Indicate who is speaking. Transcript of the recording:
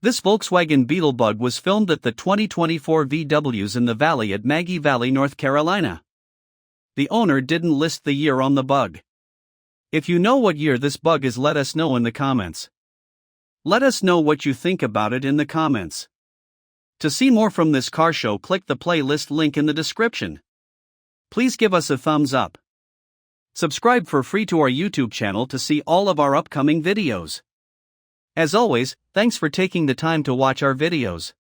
Speaker 1: This Volkswagen Beetle Bug was filmed at the 2024 VWs in the Valley at Maggie Valley, North Carolina. The owner didn't list the year on the bug. If you know what year this bug is, let us know in the comments. Let us know what you think about it in the comments. To see more from this car show, click the playlist link in the description. Please give us a thumbs up. Subscribe for free to our YouTube channel to see all of our upcoming videos. As always, thanks for taking the time to watch our videos.